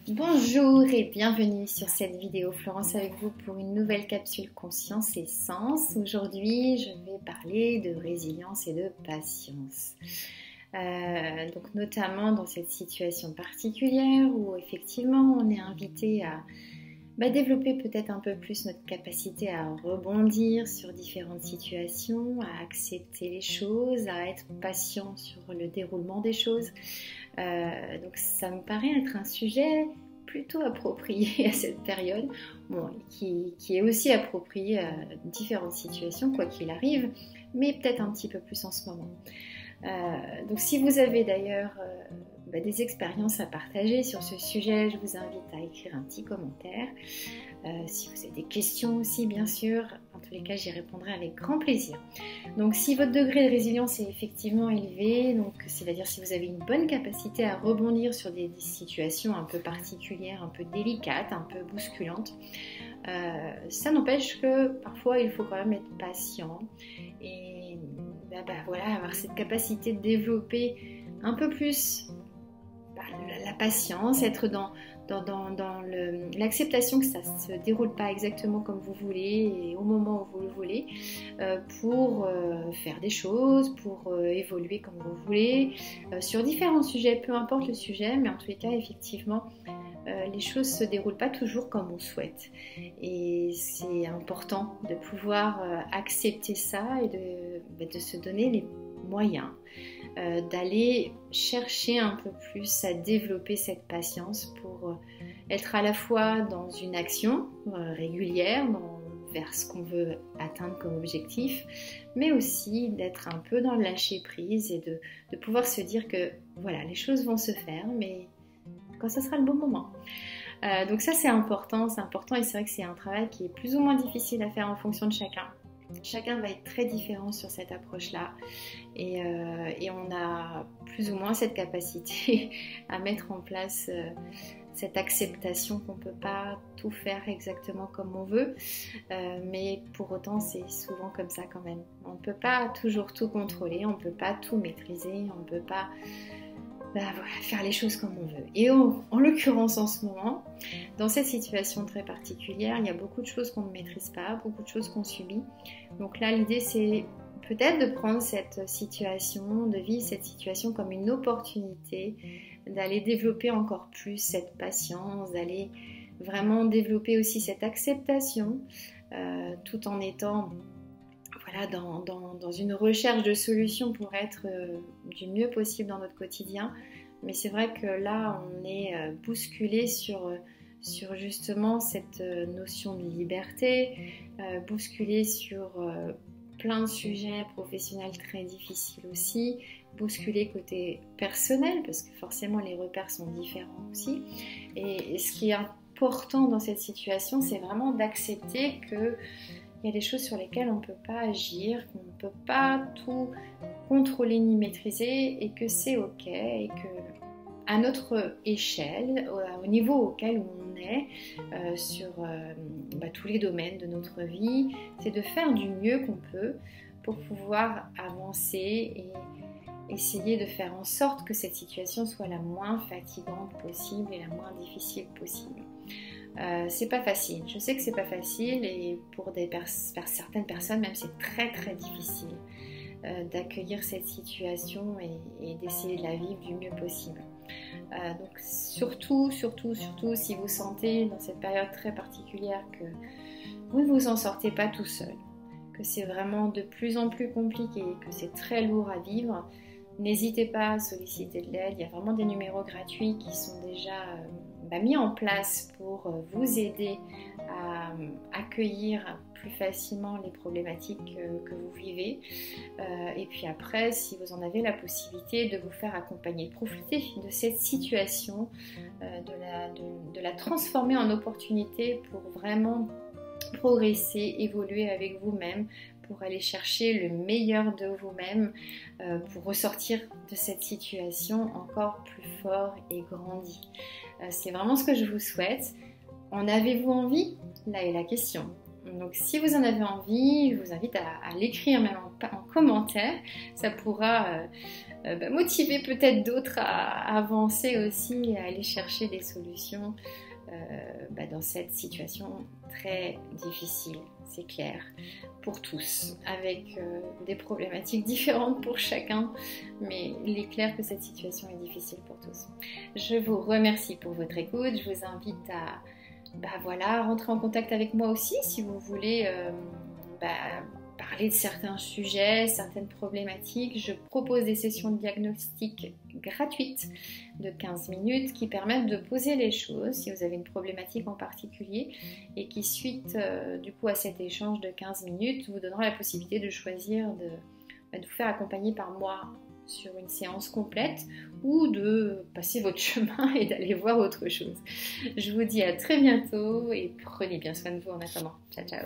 Bonjour et bienvenue sur cette vidéo. Florence avec vous pour une nouvelle capsule Conscience et Sens. Aujourd'hui, je vais parler de résilience et de patience. Donc notamment dans cette situation particulière où effectivement on est invité à développer peut-être un peu plus notre capacité à rebondir sur différentes situations, à accepter les choses, à être patient sur le déroulement des choses. Donc ça me paraît être un sujet plutôt approprié à cette période, qui est aussi approprié à différentes situations, quoi qu'il arrive, mais peut-être un petit peu plus en ce moment. Donc si vous avez d'ailleurs des expériences à partager sur ce sujet, je vous invite à écrire un petit commentaire. Si vous avez des questions aussi, bien sûr, en tous les cas, j'y répondrai avec grand plaisir. Donc si votre degré de résilience est effectivement élevé, donc c'est-à-dire si vous avez une bonne capacité à rebondir sur des situations un peu particulières, un peu délicates, un peu bousculantes, ça n'empêche que parfois il faut quand même être patient et avoir cette capacité de développer un peu plus la patience, être dans l'acceptation que ça ne se déroule pas exactement comme vous voulez et au moment où vous le voulez, pour faire des choses, pour évoluer comme vous voulez, sur différents sujets, peu importe le sujet, mais en tous les cas, effectivement, les choses ne se déroulent pas toujours comme on souhaite. Et c'est important de pouvoir accepter ça et de se donner les moyens d'aller chercher un peu plus à développer cette patience pour être à la fois dans une action régulière vers ce qu'on veut atteindre comme objectif, mais aussi d'être un peu dans le lâcher prise et de pouvoir se dire que voilà, les choses vont se faire, mais quand ce sera le bon moment. Donc ça c'est important et c'est vrai que c'est un travail qui est plus ou moins difficile à faire en fonction de chacun. Chacun va être très différent sur cette approche-là et on a plus ou moins cette capacité à mettre en place cette acceptation qu'on ne peut pas tout faire exactement comme on veut, mais pour autant c'est souvent comme ça quand même. On ne peut pas toujours tout contrôler, on ne peut pas tout maîtriser, on ne peut pas faire les choses comme on veut. Et en l'occurrence en ce moment, dans cette situation très particulière, il y a beaucoup de choses qu'on ne maîtrise pas, beaucoup de choses qu'on subit. Donc là, l'idée c'est peut-être de prendre cette situation, de vivre cette situation comme une opportunité, d'aller développer encore plus cette patience, d'aller vraiment développer aussi cette acceptation, tout en étant dans une recherche de solutions pour être du mieux possible dans notre quotidien. Mais c'est vrai que là, on est bousculé sur justement cette notion de liberté, bousculé sur plein de sujets professionnels très difficiles aussi, bousculé côté personnel, parce que forcément les repères sont différents aussi. Et ce qui est important dans cette situation, c'est vraiment d'accepter que il y a des choses sur lesquelles on ne peut pas agir, qu'on ne peut pas tout contrôler ni maîtriser et que c'est ok et que à notre échelle, au niveau auquel on est sur tous les domaines de notre vie, c'est de faire du mieux qu'on peut pour pouvoir avancer et essayer de faire en sorte que cette situation soit la moins fatigante possible et la moins difficile possible. C'est pas facile, je sais que c'est pas facile et pour certaines personnes même c'est très très difficile d'accueillir cette situation et d'essayer de la vivre du mieux possible. Donc surtout si vous sentez dans cette période très particulière que vous ne vous en sortez pas tout seul, que c'est vraiment de plus en plus compliqué, que c'est très lourd à vivre, n'hésitez pas à solliciter de l'aide. Il y a vraiment des numéros gratuits qui sont déjà mis en place pour vous aider à accueillir plus facilement les problématiques que vous vivez. Et puis après, si vous en avez la possibilité de vous faire accompagner, profitez de cette situation, de la transformer en opportunité pour vraiment progresser, évoluer avec vous-même, pour aller chercher le meilleur de vous-même, pour ressortir de cette situation encore plus fort et grandi. C'est vraiment ce que je vous souhaite. En avez-vous envie? Là est la question. Donc si vous en avez envie, je vous invite à l'écrire même en commentaire. Ça pourra motiver peut-être d'autres à avancer aussi et à aller chercher des solutions dans cette situation très difficile, c'est clair, pour tous, avec des problématiques différentes pour chacun, mais il est clair que cette situation est difficile pour tous. Je vous remercie pour votre écoute, je vous invite à rentrer en contact avec moi aussi si vous voulez parler de certains sujets, certaines problématiques. Je propose des sessions de diagnostic gratuites de 15 minutes qui permettent de poser les choses si vous avez une problématique en particulier et qui, suite du coup à cet échange de 15 minutes, vous donnera la possibilité de choisir de vous faire accompagner par moi sur une séance complète ou de passer votre chemin et d'aller voir autre chose. Je vous dis à très bientôt et prenez bien soin de vous en attendant. Ciao, ciao.